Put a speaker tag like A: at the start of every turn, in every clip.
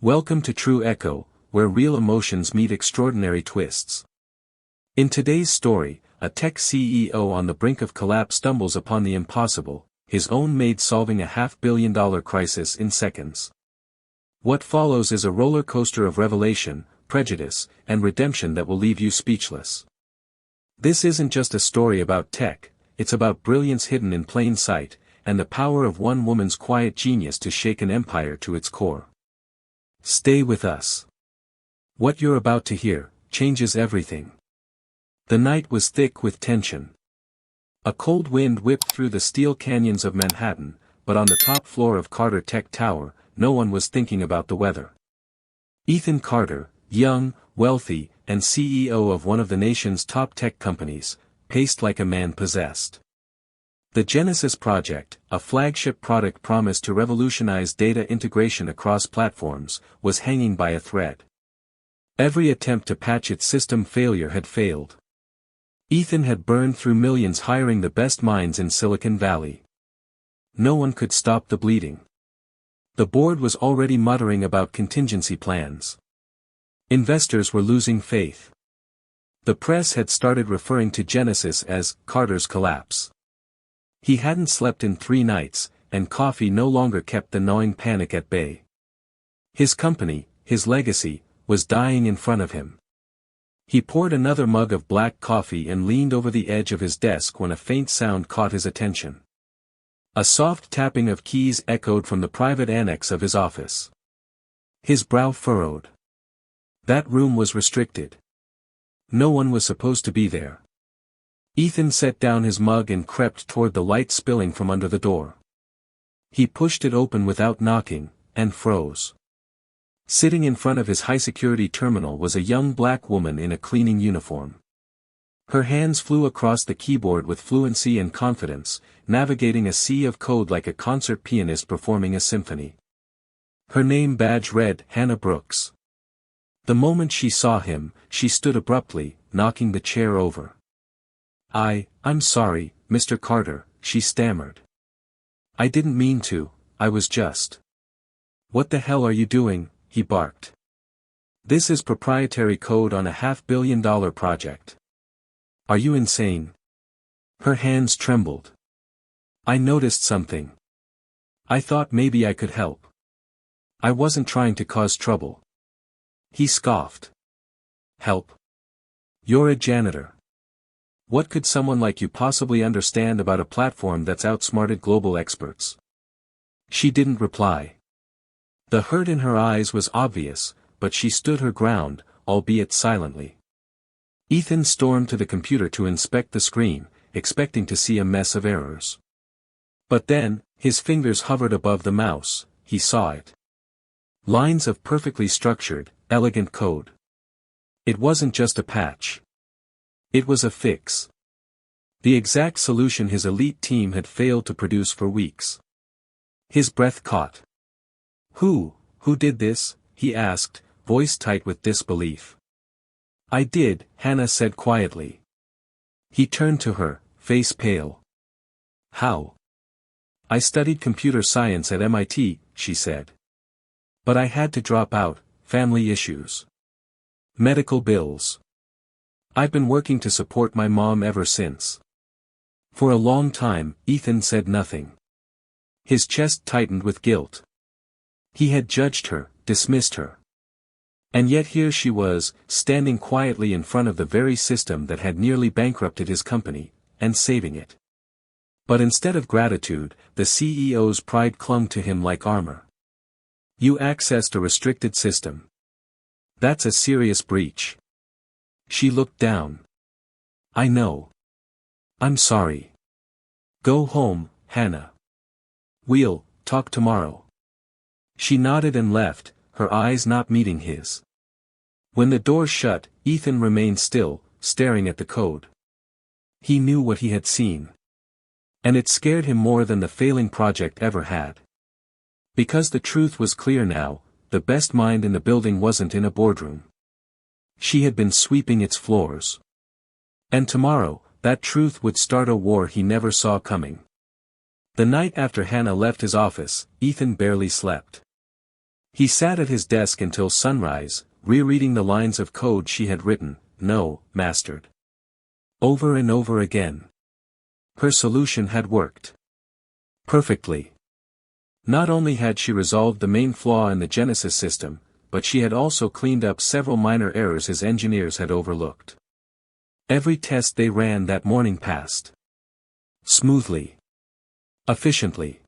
A: Welcome to True Echo, where real emotions meet extraordinary twists. In today's story, a tech CEO on the brink of collapse stumbles upon the impossible, his own Maid solving a $500 million crisis in seconds. What follows is a roller coaster of revelation, prejudice, and redemption that will leave you speechless. This isn't just a story about tech, it's about brilliance hidden in plain sight, and the power of one woman's quiet genius to shake an empire to its core. Stay with us. What you're about to hear changes everything. The night was thick with tension. A cold wind whipped through the steel canyons of Manhattan, but on the top floor of Carter Tech Tower, no one was thinking about the weather. Ethan Carter, young, wealthy, and CEO of one of the nation's top tech companies, paced like a man possessed. The Genesis project, a flagship product promised to revolutionize data integration across platforms, was hanging by a thread. Every attempt to patch its system failure had failed. Ethan had burned through millions hiring the best minds in Silicon Valley. No one could stop the bleeding. The board was already muttering about contingency plans. Investors were losing faith. The press had started referring to Genesis as Carter's collapse. He hadn't slept in 3 nights, and coffee no longer kept the gnawing panic at bay. His company, his legacy, was dying in front of him. He poured another mug of black coffee and leaned over the edge of his desk when a faint sound caught his attention. A soft tapping of keys echoed from the private annex of his office. His brow furrowed. That room was restricted. No one was supposed to be there. Ethan set down his mug and crept toward the light spilling from under the door. He pushed it open without knocking, and froze. Sitting in front of his high-security terminal was a young black woman in a cleaning uniform. Her hands flew across the keyboard with fluency and confidence, navigating a sea of code like a concert pianist performing a symphony. Her name badge read Hannah Brooks. The moment she saw him, she stood abruptly, knocking the chair over. I'm sorry, Mr. Carter, she stammered. I didn't mean to, I was just. What the hell are you doing? He barked. This is proprietary code on a $500 million project. Are you insane? Her hands trembled. I noticed something. I thought maybe I could help. I wasn't trying to cause trouble. He scoffed. Help? You're a janitor. What could someone like you possibly understand about a platform that's outsmarted global experts? She didn't reply. The hurt in her eyes was obvious, but she stood her ground, albeit silently. Ethan stormed to the computer to inspect the screen, expecting to see a mess of errors. But then, his fingers hovered above the mouse, he saw it. Lines of perfectly structured, elegant code. It wasn't just a patch. It was a fix. The exact solution his elite team had failed to produce for weeks. His breath caught. Who did this? He asked, voice tight with disbelief. I did, Hannah said quietly. He turned to her, face pale. How? I studied computer science at MIT, she said. But I had to drop out, family issues. Medical bills. I've been working to support my mom ever since. For a long time, Ethan said nothing. His chest tightened with guilt. He had judged her, dismissed her. And yet here she was, standing quietly in front of the very system that had nearly bankrupted his company, and saving it. But instead of gratitude, the CEO's pride clung to him like armor. You accessed a restricted system. That's a serious breach. She looked down. I know. I'm sorry. Go home, Hannah. We'll talk tomorrow. She nodded and left, her eyes not meeting his. When the door shut, Ethan remained still, staring at the code. He knew what he had seen. And it scared him more than the failing project ever had. Because the truth was clear now, the best mind in the building wasn't in a boardroom. She had been sweeping its floors. And tomorrow, that truth would start a war he never saw coming. The night after Hannah left his office, Ethan barely slept. He sat at his desk until sunrise, rereading the lines of code she had written, mastered. Over and over again. Her solution had worked. Perfectly. Not only had she resolved the main flaw in the Genesis system, but she had also cleaned up several minor errors his engineers had overlooked. Every test they ran that morning passed. Smoothly. Efficiently.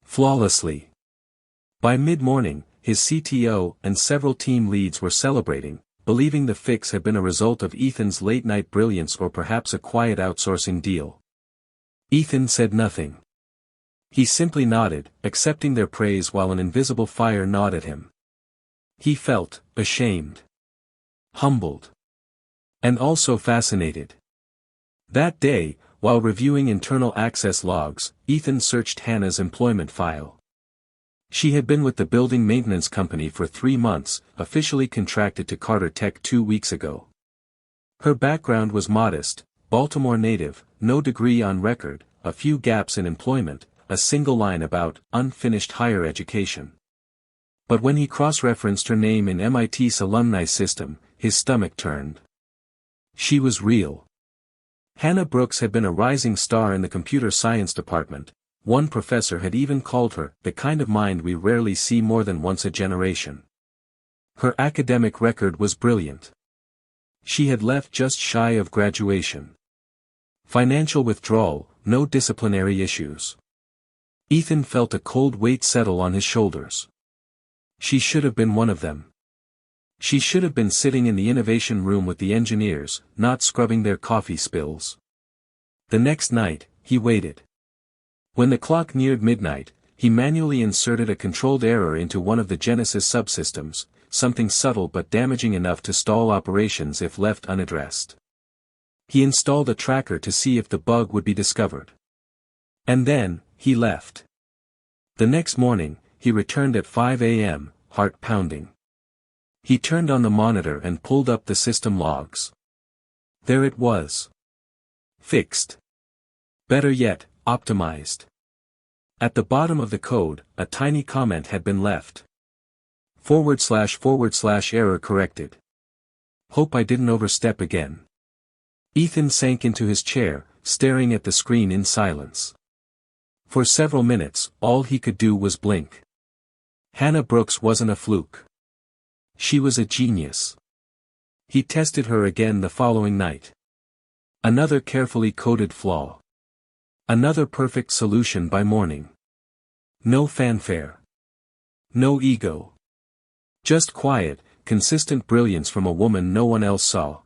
A: Flawlessly. By mid-morning, his CTO and several team leads were celebrating, believing the fix had been a result of Ethan's late-night brilliance or perhaps a quiet outsourcing deal. Ethan said nothing. He simply nodded, accepting their praise while an invisible fire gnawed at him. He felt ashamed. Humbled. And also fascinated. That day, while reviewing internal access logs, Ethan searched Hannah's employment file. She had been with the building maintenance company for 3 months, officially contracted to Carter Tech 2 weeks ago. Her background was modest, Baltimore native, no degree on record, a few gaps in employment, a single line about unfinished higher education. But when he cross-referenced her name in MIT's alumni system, his stomach turned. She was real. Hannah Brooks had been a rising star in the computer science department. One professor had even called her the kind of mind we rarely see more than once a generation. Her academic record was brilliant. She had left just shy of graduation. Financial withdrawal, no disciplinary issues. Ethan felt a cold weight settle on his shoulders. She should have been one of them. She should have been sitting in the innovation room with the engineers, not scrubbing their coffee spills. The next night, he waited. When the clock neared midnight, he manually inserted a controlled error into one of the Genesis subsystems, something subtle but damaging enough to stall operations if left unaddressed. He installed a tracker to see if the bug would be discovered. And then, he left. The next morning, he returned at 5 a.m., heart pounding. He turned on the monitor and pulled up the system logs. There it was. Fixed. Better yet, optimized. At the bottom of the code, a tiny comment had been left. / error corrected. Hope I didn't overstep again. Ethan sank into his chair, staring at the screen in silence. For several minutes, all he could do was blink. Hannah Brooks wasn't a fluke. She was a genius. He tested her again the following night. Another carefully coded flaw. Another perfect solution by morning. No fanfare. No ego. Just quiet, consistent brilliance from a woman no one else saw.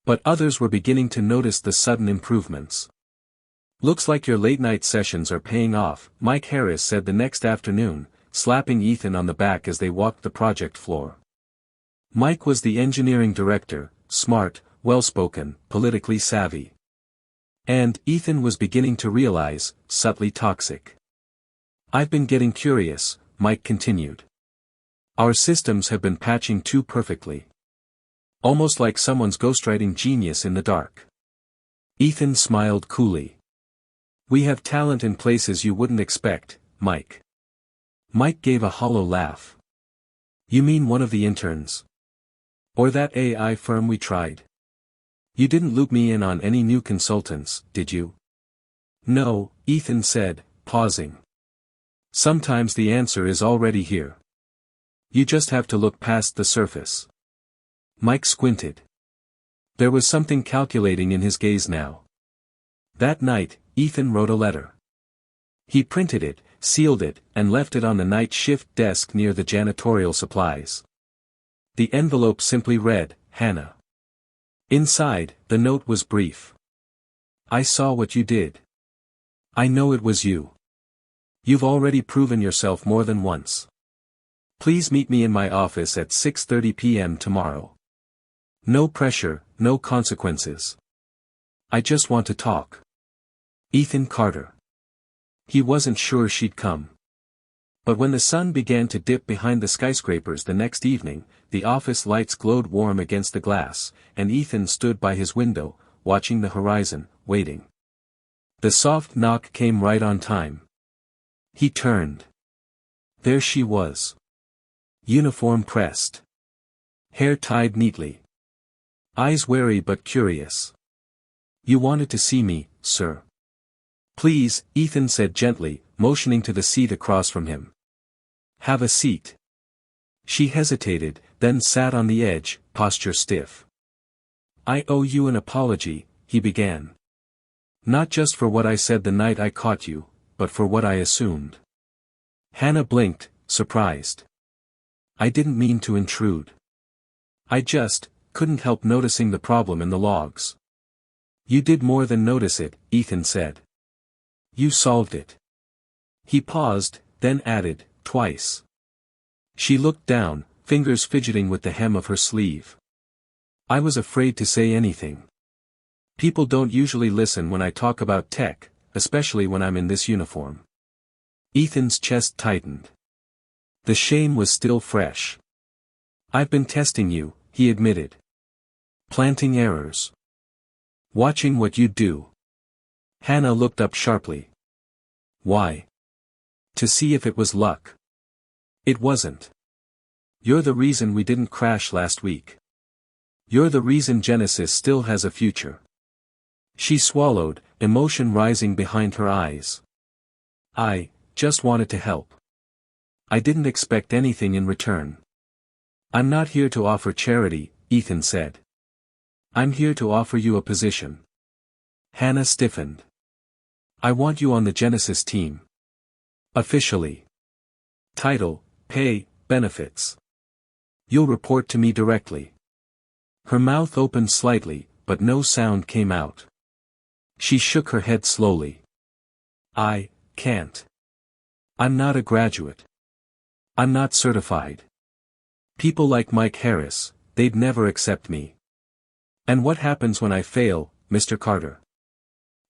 A: But others were beginning to notice the sudden improvements. Looks like your late-night sessions are paying off, Mike Harris said the next afternoon, slapping Ethan on the back as they walked the project floor. Mike was the engineering director, smart, well-spoken, politically savvy. And Ethan was beginning to realize, subtly toxic. I've been getting curious, Mike continued. Our systems have been patching too perfectly. Almost like someone's ghostwriting genius in the dark. Ethan smiled coolly. We have talent in places you wouldn't expect, Mike. Mike gave a hollow laugh. You mean one of the interns? Or that AI firm we tried? You didn't loop me in on any new consultants, did you? No, Ethan said, pausing. Sometimes the answer is already here. You just have to look past the surface. Mike squinted. There was something calculating in his gaze now. That night, Ethan wrote a letter. He printed it, sealed it, and left it on the night shift desk near the janitorial supplies. The envelope simply read, Hannah. Inside, the note was brief. I saw what you did. I know it was you. You've already proven yourself more than once. Please meet me in my office at 6:30 p.m. tomorrow. No pressure, no consequences. I just want to talk. Ethan Carter. He wasn't sure she'd come. But when the sun began to dip behind the skyscrapers the next evening, the office lights glowed warm against the glass, and Ethan stood by his window, watching the horizon, waiting. The soft knock came right on time. He turned. There she was. Uniform pressed. Hair tied neatly. Eyes wary but curious. You wanted to see me, sir. Please, Ethan said gently, motioning to the seat across from him. Have a seat. She hesitated, then sat on the edge, posture stiff. I owe you an apology, he began. Not just for what I said the night I caught you, but for what I assumed. Hannah blinked, surprised. I didn't mean to intrude. I just couldn't help noticing the problem in the logs. You did more than notice it, Ethan said. You solved it. He paused, then added, twice. She looked down, fingers fidgeting with the hem of her sleeve. I was afraid to say anything. People don't usually listen when I talk about tech, especially when I'm in this uniform. Ethan's chest tightened. The shame was still fresh. I've been testing you, he admitted. Planting errors. Watching what you do. Hannah looked up sharply. Why? To see if it was luck. It wasn't. You're the reason we didn't crash last week. You're the reason Genesis still has a future. She swallowed, emotion rising behind her eyes. I just wanted to help. I didn't expect anything in return. I'm not here to offer charity, Ethan said. I'm here to offer you a position. Hannah stiffened. I want you on the Genesis team. Officially. Title, pay, benefits. You'll report to me directly. Her mouth opened slightly, but no sound came out. She shook her head slowly. I can't. I'm not a graduate. I'm not certified. People like Mike Harris, they'd never accept me. And what happens when I fail, Mr. Carter?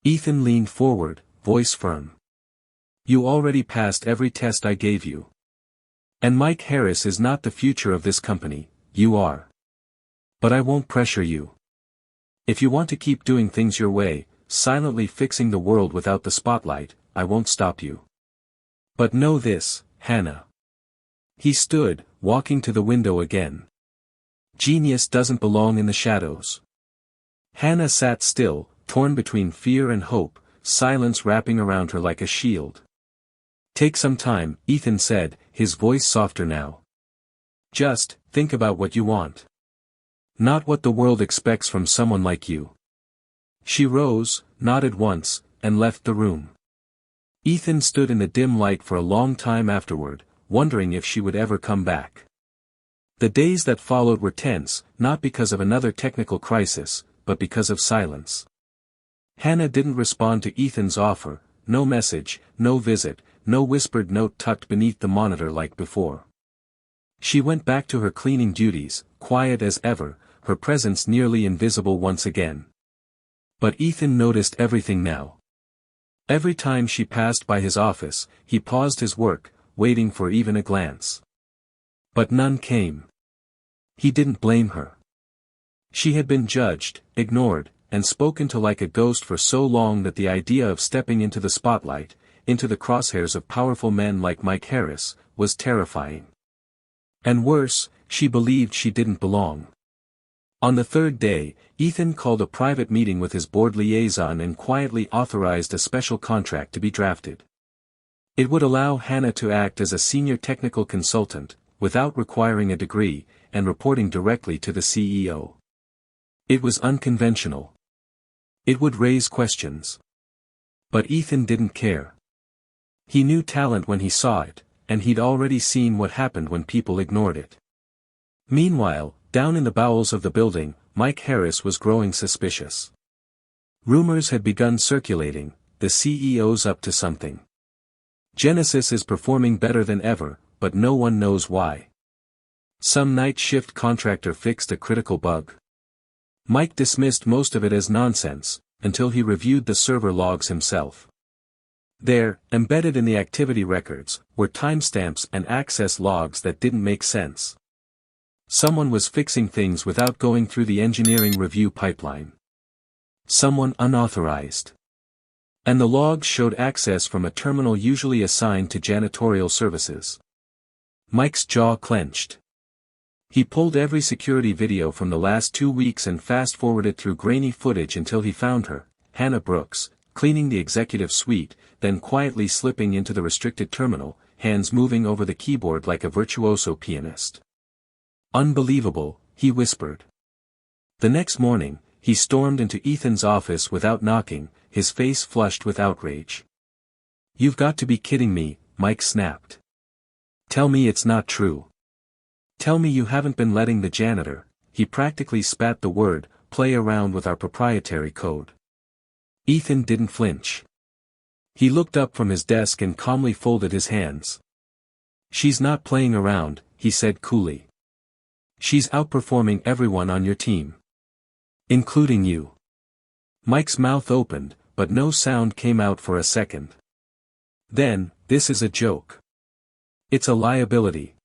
A: Ethan leaned forward, voice firm. You already passed every test I gave you. And Mike Harris is not the future of this company, you are. But I won't pressure you. If you want to keep doing things your way, silently fixing the world without the spotlight, I won't stop you. But know this, Hannah. He stood, walking to the window again. Genius doesn't belong in the shadows. Hannah sat still, torn between fear and hope, silence wrapping around her like a shield. Take some time, Ethan said, his voice softer now. Just think about what you want. Not what the world expects from someone like you. She rose, nodded once, and left the room. Ethan stood in the dim light for a long time afterward, wondering if she would ever come back. The days that followed were tense, not because of another technical crisis, but because of silence. Hannah didn't respond to Ethan's offer, no message, no visit, no whispered note tucked beneath the monitor like before. She went back to her cleaning duties, quiet as ever, her presence nearly invisible once again. But Ethan noticed everything now. Every time she passed by his office, he paused his work, waiting for even a glance. But none came. He didn't blame her. She had been judged, ignored, and spoken to like a ghost for so long that the idea of stepping into the spotlight, into the crosshairs of powerful men like Mike Harris, was terrifying. And worse, she believed she didn't belong. On the third day, Ethan called a private meeting with his board liaison and quietly authorized a special contract to be drafted. It would allow Hannah to act as a senior technical consultant, without requiring a degree, and reporting directly to the CEO. It was unconventional. It would raise questions. But Ethan didn't care. He knew talent when he saw it, and he'd already seen what happened when people ignored it. Meanwhile, down in the bowels of the building, Mike Harris was growing suspicious. Rumors had begun circulating, the CEO's up to something. Genesis is performing better than ever, but no one knows why. Some night shift contractor fixed a critical bug. Mike dismissed most of it as nonsense, until he reviewed the server logs himself. There, embedded in the activity records, were timestamps and access logs that didn't make sense. Someone was fixing things without going through the engineering review pipeline. Someone unauthorized. And the logs showed access from a terminal usually assigned to janitorial services. Mike's jaw clenched. He pulled every security video from the last 2 weeks and fast-forwarded through grainy footage until he found her, Hannah Brooks, cleaning the executive suite, then quietly slipping into the restricted terminal, hands moving over the keyboard like a virtuoso pianist. "Unbelievable," he whispered. The next morning, he stormed into Ethan's office without knocking, his face flushed with outrage. "You've got to be kidding me," Mike snapped. "Tell me it's not true. Tell me you haven't been letting the janitor," he practically spat the word, "play around with our proprietary code." Ethan didn't flinch. He looked up from his desk and calmly folded his hands. "She's not playing around," he said coolly. "She's outperforming everyone on your team. Including you." Mike's mouth opened, but no sound came out for a second. Then, "This is a joke. It's a liability.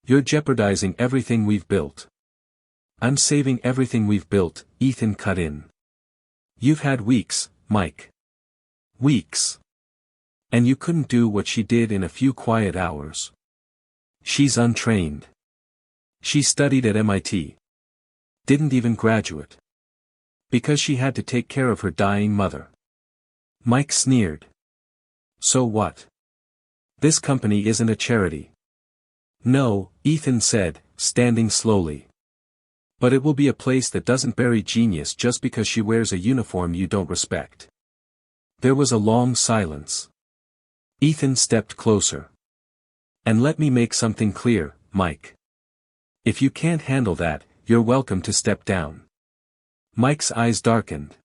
A: You're jeopardizing everything we've built." "I'm saving everything we've built," Ethan cut in. "You've had weeks, Mike. Weeks. And you couldn't do what she did in a few quiet hours. She's untrained. She studied at MIT. Didn't even graduate. Because she had to take care of her dying mother." Mike sneered. "So what? This company isn't a charity." "No," Ethan said, standing slowly. "But it will be a place that doesn't bury genius just because she wears a uniform you don't respect." There was a long silence. Ethan stepped closer. "And let me make something clear, Mike. If you can't handle that, you're welcome to step down." Mike's eyes darkened.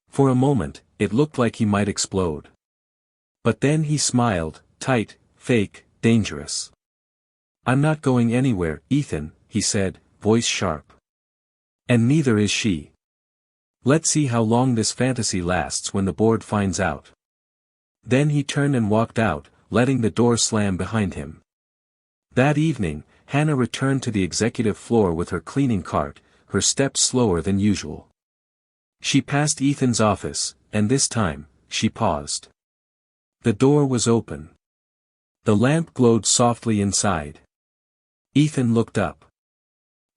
A: For a moment, it looked like he might explode. But then he smiled, tight, fake, dangerous. "I'm not going anywhere, Ethan," he said, voice sharp. "And neither is she. Let's see how long this fantasy lasts when the board finds out." Then he turned and walked out, letting the door slam behind him. That evening, Hannah returned to the executive floor with her cleaning cart, her steps slower than usual. She passed Ethan's office, and this time, she paused. The door was open. The lamp glowed softly inside. Ethan looked up.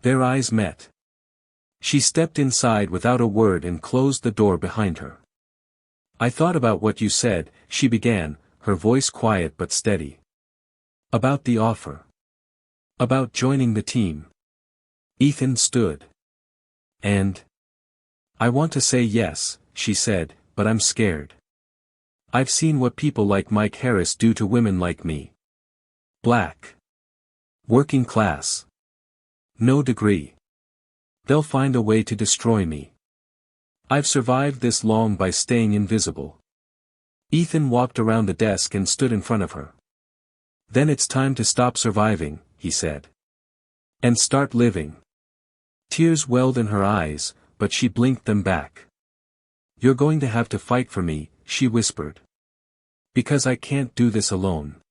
A: Their eyes met. She stepped inside without a word and closed the door behind her. "I thought about what you said," she began, her voice quiet but steady. "About the offer. About joining the team." Ethan stood. "And? I want to say yes," she said, "but I'm scared. I've seen what people like Mike Harris do to women like me. Black. Working class. No degree. They'll find a way to destroy me. I've survived this long by staying invisible." Ethan walked around the desk and stood in front of her. "Then it's time to stop surviving," he said. "And start living." Tears welled in her eyes, but she blinked them back. "You're going to have to fight for me," she whispered. "Because I can't do this alone."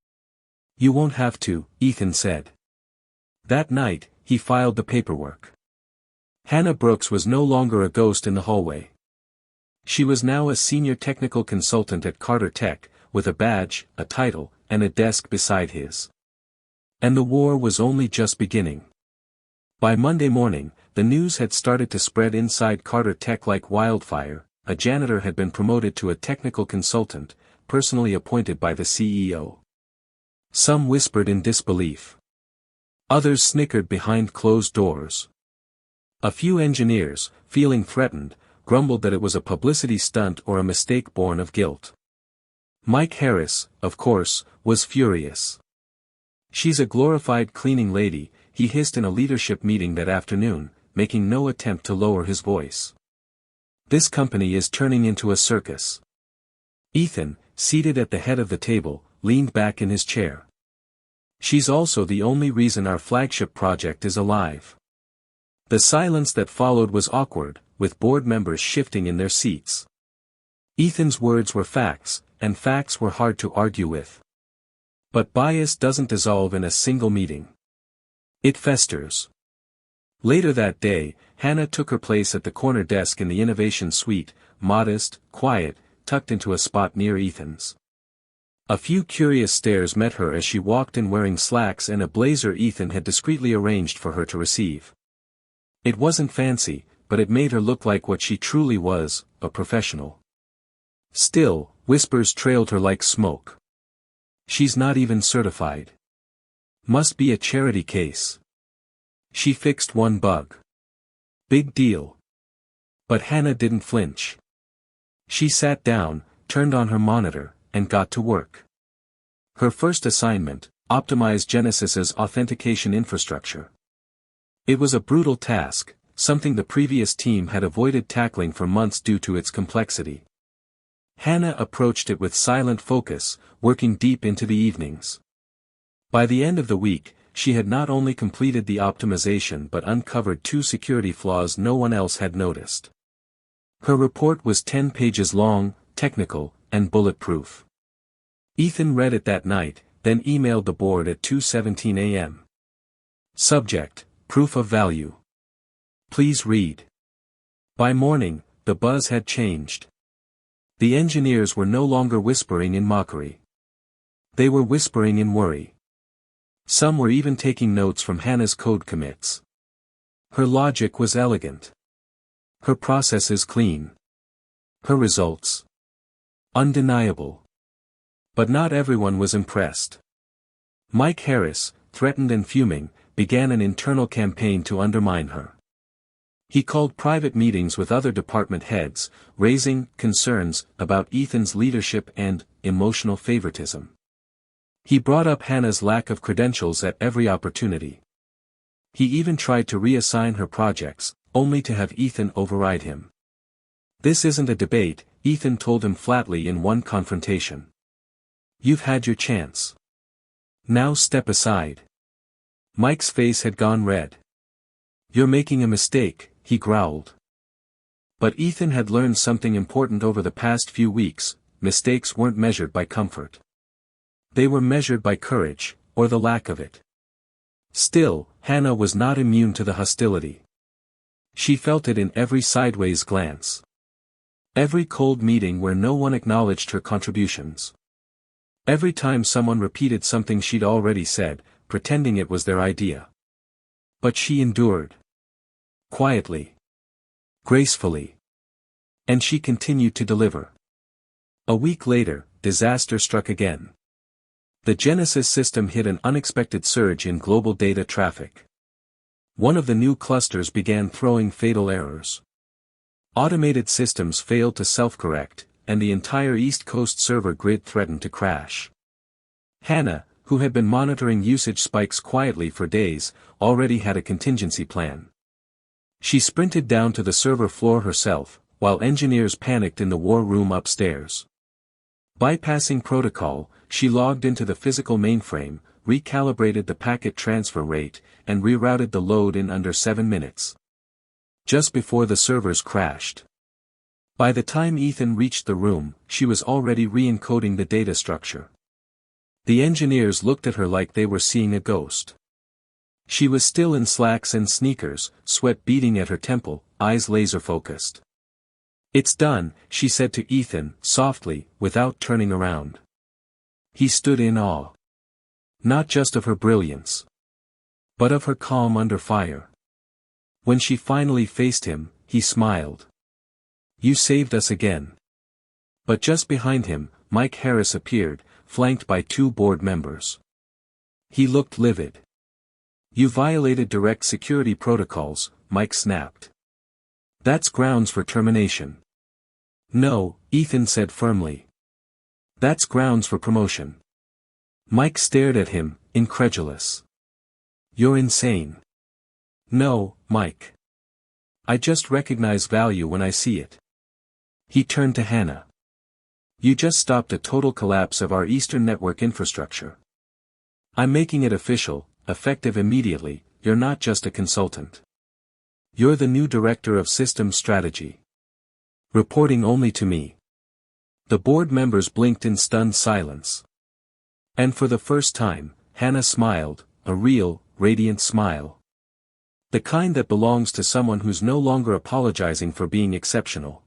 A: "You won't have to," Ethan said. That night, he filed the paperwork. Hannah Brooks was no longer a ghost in the hallway. She was now a senior technical consultant at Carter Tech, with a badge, a title, and a desk beside his. And the war was only just beginning. By Monday morning, the news had started to spread inside Carter Tech like wildfire. A janitor had been promoted to a technical consultant, personally appointed by the CEO. Some whispered in disbelief. Others snickered behind closed doors. A few engineers, feeling threatened, grumbled that it was a publicity stunt or a mistake born of guilt. Mike Harris, of course, was furious. "She's a glorified cleaning lady," he hissed in a leadership meeting that afternoon, making no attempt to lower his voice. "This company is turning into a circus." Ethan, seated at the head of the table, leaned back in his chair. "She's also the only reason our flagship project is alive." The silence that followed was awkward, with board members shifting in their seats. Ethan's words were facts, and facts were hard to argue with. But bias doesn't dissolve in a single meeting. It festers. Later that day, Hannah took her place at the corner desk in the innovation suite, modest, quiet, tucked into a spot near Ethan's. A few curious stares met her as she walked in wearing slacks and a blazer Ethan had discreetly arranged for her to receive. It wasn't fancy, but it made her look like what she truly was, a professional. Still, whispers trailed her like smoke. She's not even certified. Must be a charity case. She fixed one bug. Big deal. But Hannah didn't flinch. She sat down, turned on her monitor, and got to work. Her first assignment, optimize Genesis's authentication infrastructure. It was a brutal task, something the previous team had avoided tackling for months due to its complexity. Hannah approached it with silent focus, working deep into the evenings. By the end of the week, she had not only completed the optimization but uncovered 2 security flaws no one else had noticed. Her report was 10 pages long, technical, and bulletproof. Ethan read it that night, then emailed the board at 2:17 a.m. Subject, proof of value. Please read. By morning, the buzz had changed. The engineers were no longer whispering in mockery. They were whispering in worry. Some were even taking notes from Hannah's code commits. Her logic was elegant. Her processes clean. Her results undeniable. But not everyone was impressed. Mike Harris, threatened and fuming, began an internal campaign to undermine her. He called private meetings with other department heads, raising concerns about Ethan's leadership and emotional favoritism. He brought up Hannah's lack of credentials at every opportunity. He even tried to reassign her projects, only to have Ethan override him. This isn't a debate, Ethan told him flatly in one confrontation. You've had your chance. Now step aside. Mike's face had gone red. You're making a mistake, he growled. But Ethan had learned something important over the past few weeks: mistakes weren't measured by comfort. They were measured by courage, or the lack of it. Still, Hannah was not immune to the hostility. She felt it in every sideways glance. Every cold meeting where no one acknowledged her contributions. Every time someone repeated something she'd already said, pretending it was their idea. But she endured. Quietly. Gracefully. And she continued to deliver. A week later, disaster struck again. The Genesis system hit an unexpected surge in global data traffic. One of the new clusters began throwing fatal errors. Automated systems failed to self-correct, and the entire East Coast server grid threatened to crash. Hannah, who had been monitoring usage spikes quietly for days, already had a contingency plan. She sprinted down to the server floor herself, while engineers panicked in the war room upstairs. Bypassing protocol, she logged into the physical mainframe, recalibrated the packet transfer rate, and rerouted the load in under 7 minutes. Just before the servers crashed. By the time Ethan reached the room, she was already re-encoding the data structure. The engineers looked at her like they were seeing a ghost. She was still in slacks and sneakers, sweat beading at her temple, eyes laser-focused. It's done, she said to Ethan, softly, without turning around. He stood in awe. Not just of her brilliance, but of her calm under fire. When she finally faced him, he smiled. You saved us again. But just behind him, Mike Harris appeared, flanked by 2 board members. He looked livid. You violated direct security protocols, Mike snapped. That's grounds for termination. No, Ethan said firmly. That's grounds for promotion. Mike stared at him, incredulous. You're insane. No, Mike. I just recognize value when I see it. He turned to Hannah. You just stopped a total collapse of our Eastern network infrastructure. I'm making it official, effective immediately. You're not just a consultant. You're the new director of systems strategy. Reporting only to me. The board members blinked in stunned silence. And for the first time, Hannah smiled, a real, radiant smile. The kind that belongs to someone who's no longer apologizing for being exceptional.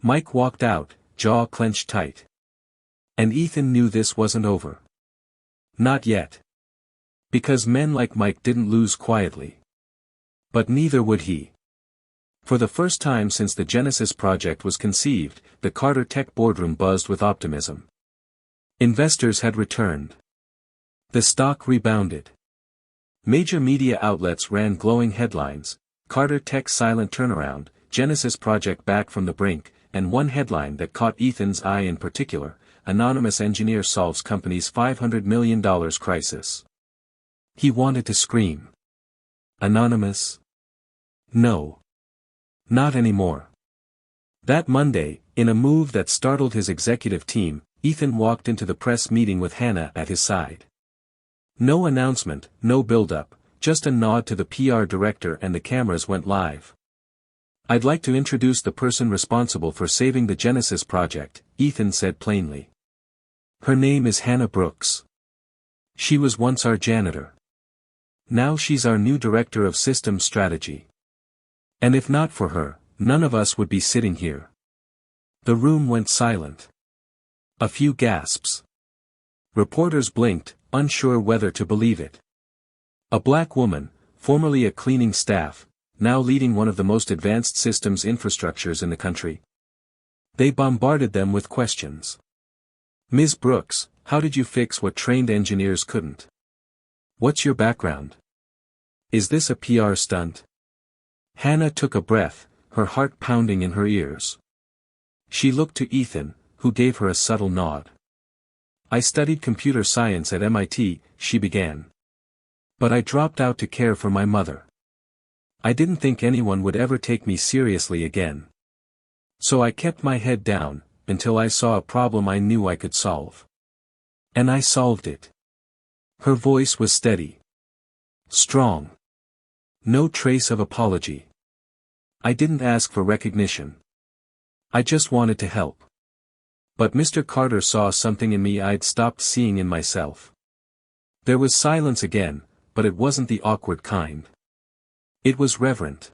A: Mike walked out, jaw clenched tight. And Ethan knew this wasn't over. Not yet. Because men like Mike didn't lose quietly. But neither would he. For the first time since the Genesis project was conceived, the Carter Tech boardroom buzzed with optimism. Investors had returned. The stock rebounded. Major media outlets ran glowing headlines: Carter Tech silent turnaround, Genesis project back from the brink, and one headline that caught Ethan's eye in particular: anonymous engineer solves company's $500 million crisis. He wanted to scream. Anonymous? No. Not anymore. That Monday, in a move that startled his executive team, Ethan walked into the press meeting with Hannah at his side. No announcement, no build-up, just a nod to the PR director and the cameras went live. "I'd like to introduce the person responsible for saving the Genesis project," Ethan said plainly. "Her name is Hannah Brooks. She was once our janitor. Now she's our new director of systems strategy. And if not for her, none of us would be sitting here." The room went silent. A few gasps. Reporters blinked, unsure whether to believe it. A black woman, formerly a cleaning staff, now leading one of the most advanced systems infrastructures in the country. They bombarded them with questions. "Ms. Brooks, how did you fix what trained engineers couldn't? What's your background? Is this a PR stunt?" Hannah took a breath, her heart pounding in her ears. She looked to Ethan, who gave her a subtle nod. "I studied computer science at MIT," she began. "But I dropped out to care for my mother. I didn't think anyone would ever take me seriously again. So I kept my head down, until I saw a problem I knew I could solve. And I solved it." Her voice was steady. Strong. No trace of apology. "I didn't ask for recognition. I just wanted to help. But Mr. Carter saw something in me I'd stopped seeing in myself." There was silence again, but it wasn't the awkward kind. It was reverent.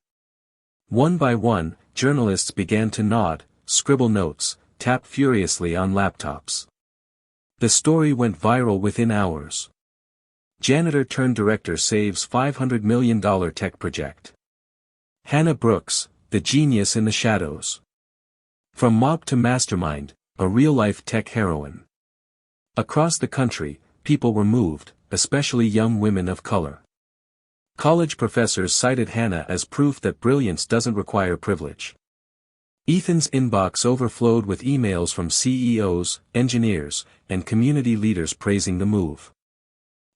A: One by one, journalists began to nod, scribble notes, tap furiously on laptops. The story went viral within hours. Janitor turned director saves $500 million tech project. Hannah Brooks, the genius in the shadows. From mob to mastermind, a real-life tech heroine. Across the country, people were moved, especially young women of color. College professors cited Hannah as proof that brilliance doesn't require privilege. Ethan's inbox overflowed with emails from CEOs, engineers, and community leaders praising the move.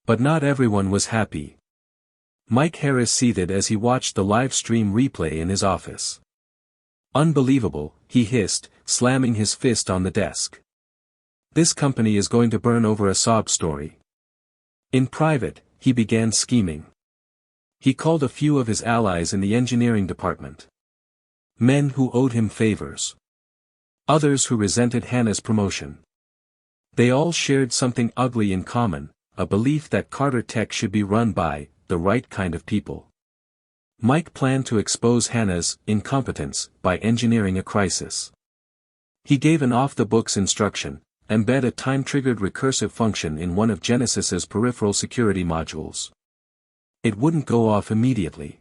A: But not everyone was happy. Mike Harris seethed as he watched the live stream replay in his office. "Unbelievable," he hissed, slamming his fist on the desk. "This company is going to burn over a sob story." In private, he began scheming. He called a few of his allies in the engineering department. Men who owed him favors. Others who resented Hannah's promotion. They all shared something ugly in common, a belief that Carter Tech should be run by the right kind of people. Mike planned to expose Hannah's incompetence by engineering a crisis. He gave an off-the-books instruction: embed a time-triggered recursive function in one of Genesis's peripheral security modules. It wouldn't go off immediately.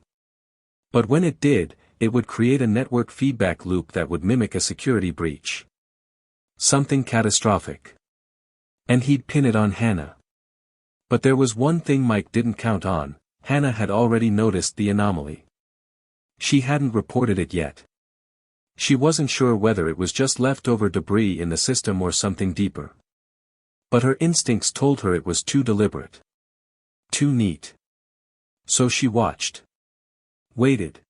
A: But when it did, it would create a network feedback loop that would mimic a security breach. Something catastrophic. And he'd pin it on Hannah. But there was one thing Mike didn't count on: Hannah had already noticed the anomaly. She hadn't reported it yet. She wasn't sure whether it was just leftover debris in the system or something deeper. But her instincts told her it was too deliberate. Too neat. So she watched. Waited.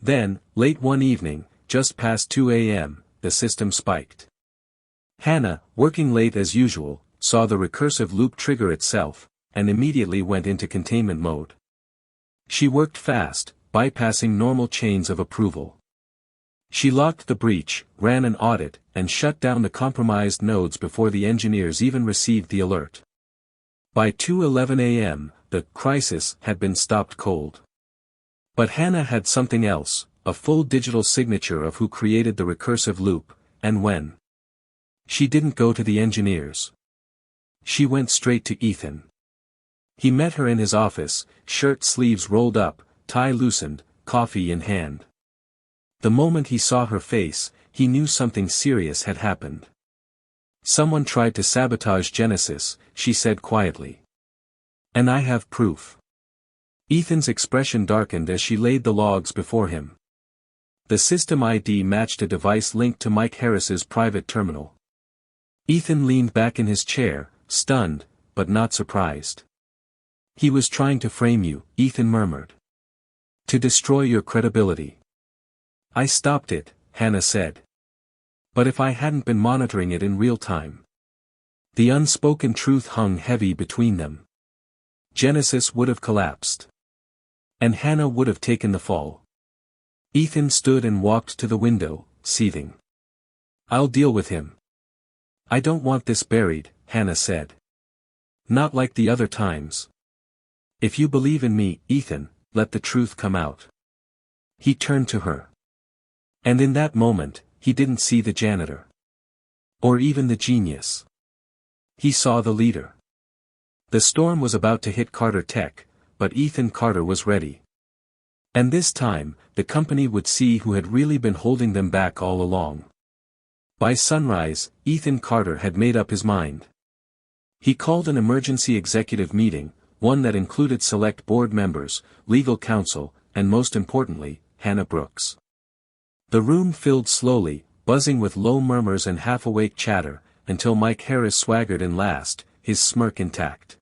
A: Then, late one evening, just past 2 a.m., the system spiked. Hannah, working late as usual, saw the recursive loop trigger itself, and immediately went into containment mode. She worked fast, bypassing normal chains of approval. She locked the breach, ran an audit, and shut down the compromised nodes before the engineers even received the alert. By 2:11 a.m., the crisis had been stopped cold. But Hannah had something else, a full digital signature of who created the recursive loop, and when. She didn't go to the engineers. She went straight to Ethan. He met her in his office, shirt sleeves rolled up, tie loosened, coffee in hand. The moment he saw her face, he knew something serious had happened. "Someone tried to sabotage Genesis," she said quietly. "And I have proof." Ethan's expression darkened as she laid the logs before him. The system ID matched a device linked to Mike Harris's private terminal. Ethan leaned back in his chair, stunned, but not surprised. "He was trying to frame you," Ethan murmured. "To destroy your credibility." "I stopped it," Hannah said. "But if I hadn't been monitoring it in real time." The unspoken truth hung heavy between them. Genesis would have collapsed. And Hannah would have taken the fall. Ethan stood and walked to the window, seething. "I'll deal with him." "I don't want this buried," Hannah said. "Not like the other times. If you believe in me, Ethan, let the truth come out." He turned to her. And in that moment, he didn't see the janitor. Or even the genius. He saw the leader. The storm was about to hit Carter Tech, but Ethan Carter was ready. And this time, the company would see who had really been holding them back all along. By sunrise, Ethan Carter had made up his mind. He called an emergency executive meeting, one that included select board members, legal counsel, and most importantly, Hannah Brooks. The room filled slowly, buzzing with low murmurs and half-awake chatter, until Mike Harris swaggered in last, his smirk intact.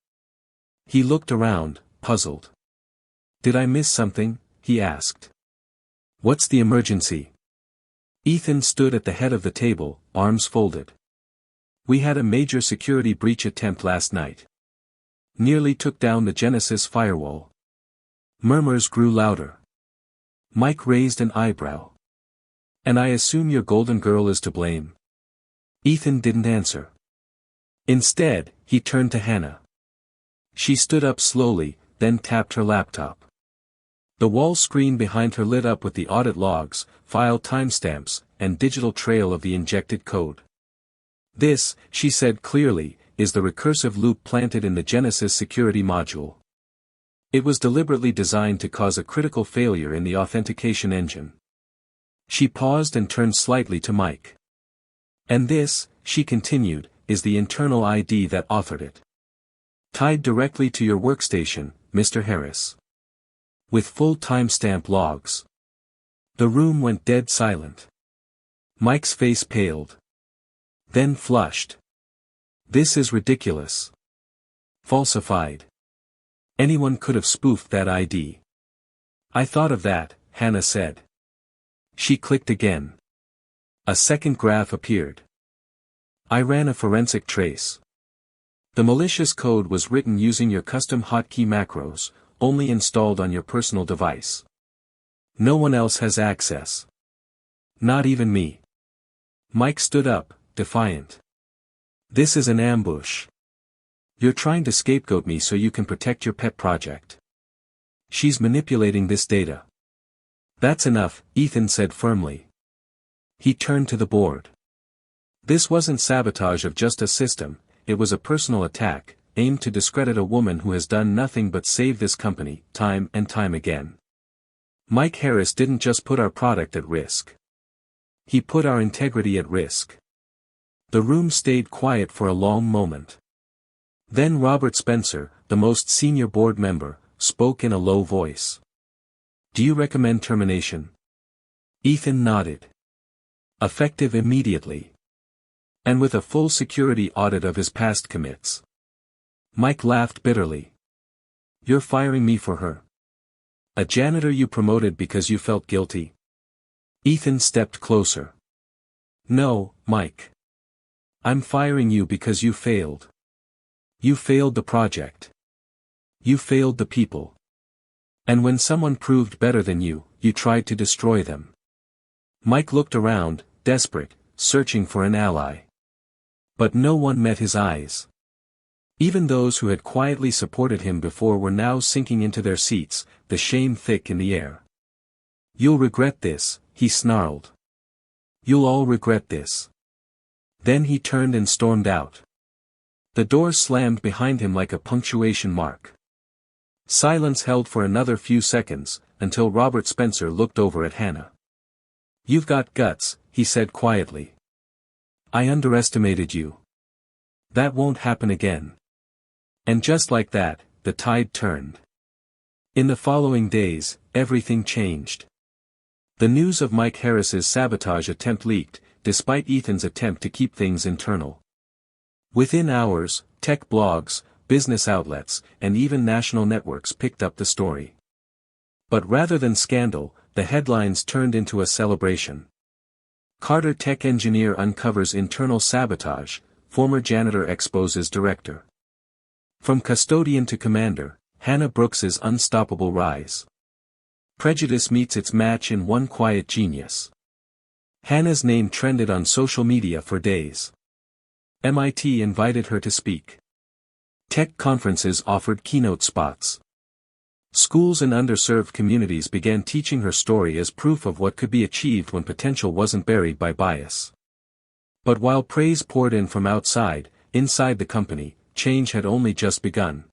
A: He looked around, puzzled. "Did I miss something?" he asked. "What's the emergency?" Ethan stood at the head of the table, arms folded. "We had a major security breach attempt last night. Nearly took down the Genesis firewall." Murmurs grew louder. Mike raised an eyebrow. "And I assume your golden girl is to blame?" Ethan didn't answer. Instead, he turned to Hannah. She stood up slowly, then tapped her laptop. The wall screen behind her lit up with the audit logs, file timestamps, and digital trail of the injected code. "This," she said clearly, "is the recursive loop planted in the Genesis security module. It was deliberately designed to cause a critical failure in the authentication engine." She paused and turned slightly to Mike. "And this," she continued, "is the internal ID that authored it. Tied directly to your workstation, Mr. Harris. With full timestamp logs." The room went dead silent. Mike's face paled. Then flushed. "This is ridiculous. Falsified. Anyone could have spoofed that ID." "I thought of that," Hannah said. She clicked again. A second graph appeared. "I ran a forensic trace. The malicious code was written using your custom hotkey macros, only installed on your personal device. No one else has access. Not even me." Mike stood up, defiant. "This is an ambush. You're trying to scapegoat me so you can protect your pet project. She's manipulating this data." "That's enough," Ethan said firmly. He turned to the board. This wasn't sabotage of just a system, it was a personal attack, aimed to discredit a woman who has done nothing but save this company, time and time again. Mike Harris didn't just put our product at risk. He put our integrity at risk. The room stayed quiet for a long moment. Then Robert Spencer, the most senior board member, spoke in a low voice. "Do you recommend termination?" Ethan nodded. "Effective immediately. And with a full security audit of his past commits." Mike laughed bitterly. "You're firing me for her? A janitor you promoted because you felt guilty?" Ethan stepped closer. "No, Mike. I'm firing you because you failed. You failed the project. You failed the people. And when someone proved better than you, you tried to destroy them." Mike looked around, desperate, searching for an ally. But no one met his eyes. Even those who had quietly supported him before were now sinking into their seats, the shame thick in the air. "You'll regret this," he snarled. "You'll all regret this." Then he turned and stormed out. The door slammed behind him like a punctuation mark. Silence held for another few seconds, until Robert Spencer looked over at Hannah. "You've got guts," he said quietly. "I underestimated you. That won't happen again." And just like that, the tide turned. In the following days, everything changed. The news of Mike Harris's sabotage attempt leaked, despite Ethan's attempt to keep things internal. Within hours, tech blogs, business outlets, and even national networks picked up the story. But rather than scandal, the headlines turned into a celebration. Carter tech engineer uncovers internal sabotage, former janitor exposes director. From custodian to commander, Hannah Brooks's unstoppable rise. Prejudice meets its match in one quiet genius. Hannah's name trended on social media for days. MIT invited her to speak. Tech conferences offered keynote spots. Schools and underserved communities began teaching her story as proof of what could be achieved when potential wasn't buried by bias. But while praise poured in from outside, inside the company, change had only just begun.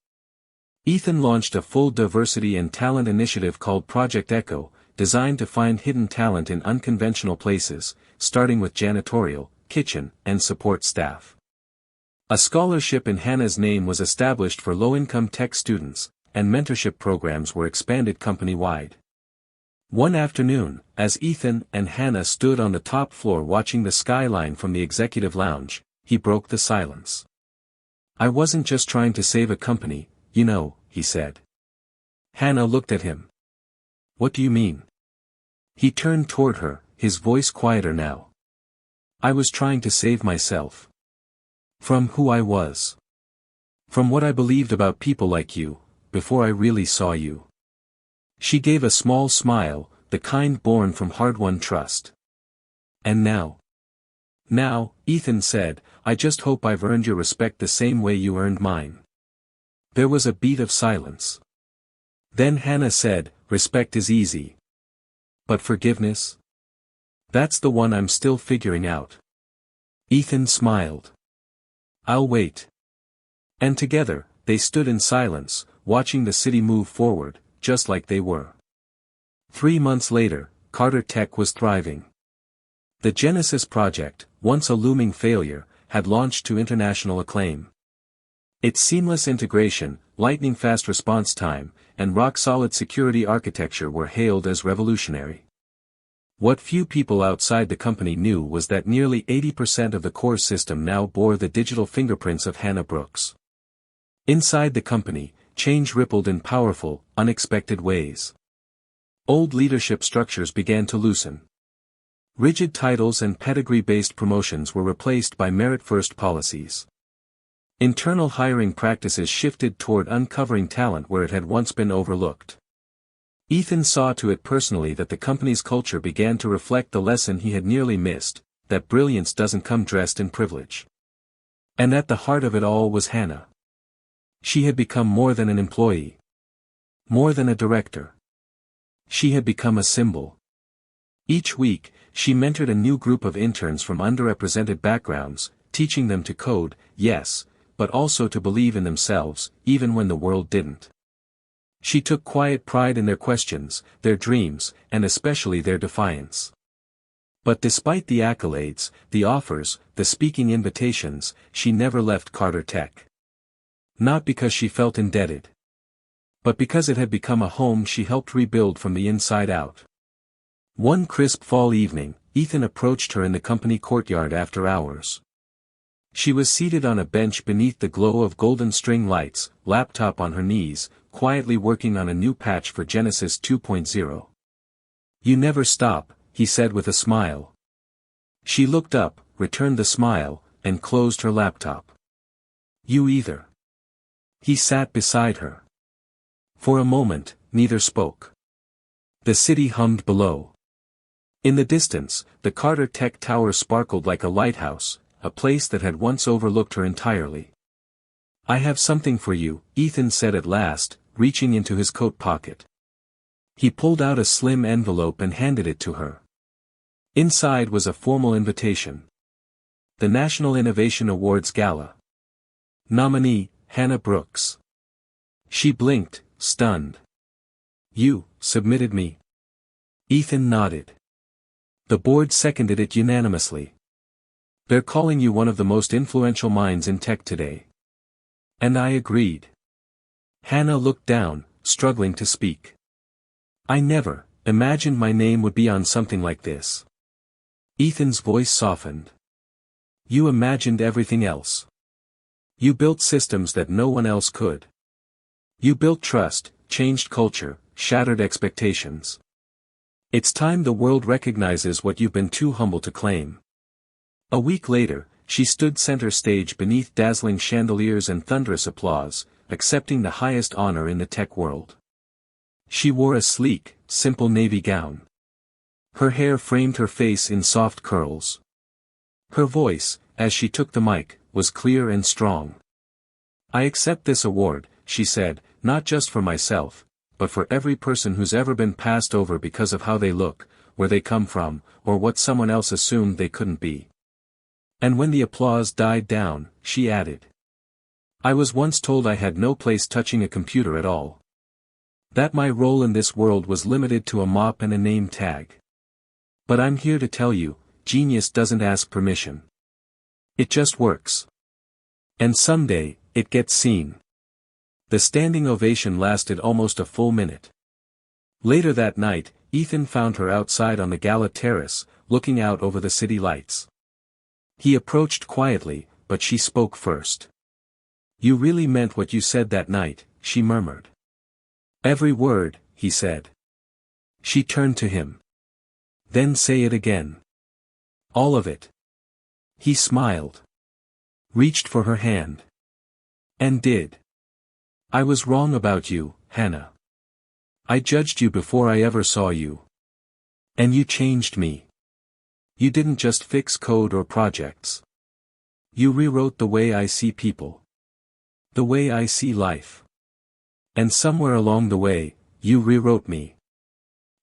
A: Ethan launched a full diversity and talent initiative called Project Echo, designed to find hidden talent in unconventional places, starting with janitorial, kitchen, and support staff. A scholarship in Hannah's name was established for low-income tech students, and mentorship programs were expanded company-wide. One afternoon, as Ethan and Hannah stood on the top floor watching the skyline from the executive lounge, he broke the silence. "I wasn't just trying to save a company, you know," he said. Hannah looked at him. "What do you mean?" He turned toward her, his voice quieter now. "I was trying to save myself. From who I was. From what I believed about people like you, before I really saw you." She gave a small smile, the kind born from hard-won trust. "And now?" "Now," Ethan said, "I just hope I've earned your respect the same way you earned mine." There was a beat of silence. Then Hannah said, "Respect is easy. But forgiveness? That's the one I'm still figuring out." Ethan smiled. "I'll wait." And together, they stood in silence, watching the city move forward, just like they were. 3 months later, Carter Tech was thriving. The Genesis project, once a looming failure, had launched to international acclaim. Its seamless integration, lightning-fast response time, and rock-solid security architecture were hailed as revolutionary. What few people outside the company knew was that nearly 80% of the core system now bore the digital fingerprints of Hannah Brooks. Inside the company, change rippled in powerful, unexpected ways. Old leadership structures began to loosen. Rigid titles and pedigree-based promotions were replaced by merit-first policies. Internal hiring practices shifted toward uncovering talent where it had once been overlooked. Ethan saw to it personally that the company's culture began to reflect the lesson he had nearly missed, that brilliance doesn't come dressed in privilege. And at the heart of it all was Hannah. She had become more than an employee. More than a director. She had become a symbol. Each week, she mentored a new group of interns from underrepresented backgrounds, teaching them to code, yes, but also to believe in themselves, even when the world didn't. She took quiet pride in their questions, their dreams, and especially their defiance. But despite the accolades, the offers, the speaking invitations, she never left Carter Tech. Not because she felt indebted. But because it had become a home she helped rebuild from the inside out. One crisp fall evening, Ethan approached her in the company courtyard after hours. She was seated on a bench beneath the glow of golden string lights, laptop on her knees, quietly working on a new patch for Genesis 2.0. "You never stop," he said with a smile. She looked up, returned the smile, and closed her laptop. "You either." He sat beside her. For a moment, neither spoke. The city hummed below. In the distance, the Carter Tech Tower sparkled like a lighthouse, a place that had once overlooked her entirely. "I have something for you," Ethan said at last, reaching into his coat pocket. He pulled out a slim envelope and handed it to her. Inside was a formal invitation. The National Innovation Awards Gala. Nominee, Hannah Brooks. She blinked, stunned. You submitted me? Ethan nodded. The board seconded it unanimously. They're calling you one of the most influential minds in tech today. And I agreed. Hannah looked down, struggling to speak. I never imagined my name would be on something like this. Ethan's voice softened. You imagined everything else. You built systems that no one else could. You built trust, changed culture, shattered expectations. It's time the world recognizes what you've been too humble to claim. A week later, she stood center stage beneath dazzling chandeliers and thunderous applause, accepting the highest honor in the tech world. She wore a sleek, simple navy gown. Her hair framed her face in soft curls. Her voice, as she took the mic, was clear and strong. I accept this award, she said, not just for myself, but for every person who's ever been passed over because of how they look, where they come from, or what someone else assumed they couldn't be. And when the applause died down, she added. I was once told I had no place touching a computer at all. That my role in this world was limited to a mop and a name tag. But I'm here to tell you, genius doesn't ask permission. It just works. And someday, it gets seen. The standing ovation lasted almost a full minute. Later that night, Ethan found her outside on the gala terrace, looking out over the city lights. He approached quietly, but she spoke first. You really meant what you said that night, she murmured. Every word, he said. She turned to him. Then say it again. All of it. He smiled. Reached for her hand. And did. I was wrong about you, Hannah. I judged you before I ever saw you. And you changed me. You didn't just fix code or projects. You rewrote the way I see people. The way I see life. And somewhere along the way, you rewrote me.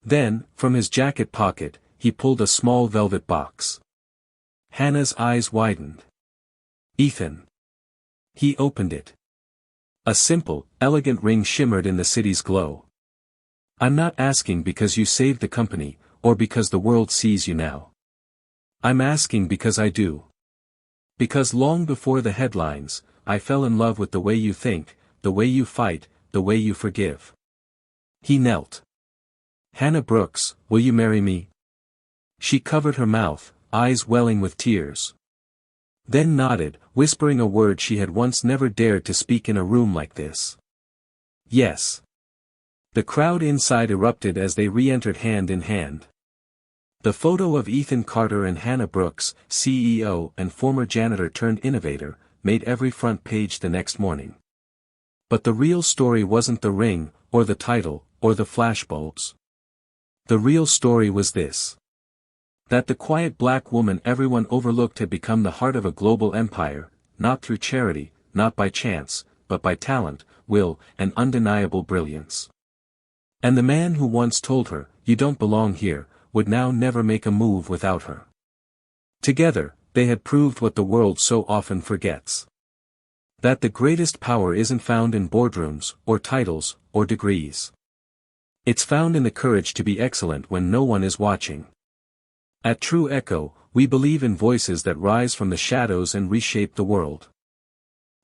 A: Then, from his jacket pocket, he pulled a small velvet box. Hannah's eyes widened. Ethan. He opened it. A simple, elegant ring shimmered in the city's glow. I'm not asking because you saved the company, or because the world sees you now. I'm asking because I do. Because long before the headlines, I fell in love with the way you think, the way you fight, the way you forgive. He knelt. Hannah Brooks, will you marry me? She covered her mouth, eyes welling with tears. Then nodded, whispering a word she had once never dared to speak in a room like this. Yes. The crowd inside erupted as they re-entered hand in hand. The photo of Ethan Carter and Hannah Brooks, CEO and former janitor turned innovator, made every front page the next morning. But the real story wasn't the ring, or the title, or the flashbulbs. The real story was this. That the quiet black woman everyone overlooked had become the heart of a global empire, not through charity, not by chance, but by talent, will, and undeniable brilliance. And the man who once told her, you don't belong here, would now never make a move without her. Together, they had proved what the world so often forgets. That the greatest power isn't found in boardrooms, or titles, or degrees. It's found in the courage to be excellent when no one is watching. At True Echo, we believe in voices that rise from the shadows and reshape the world.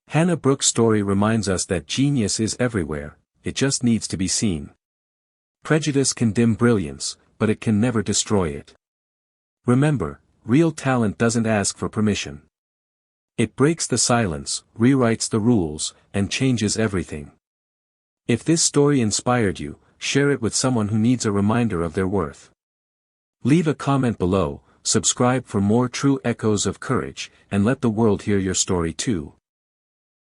A: Hannah Brooks' story reminds us that genius is everywhere, it just needs to be seen. Prejudice can dim brilliance, but it can never destroy it. Remember, real talent doesn't ask for permission. It breaks the silence, rewrites the rules, and changes everything. If this story inspired you, share it with someone who needs a reminder of their worth. Leave a comment below, subscribe for more true echoes of courage, and let the world hear your story too.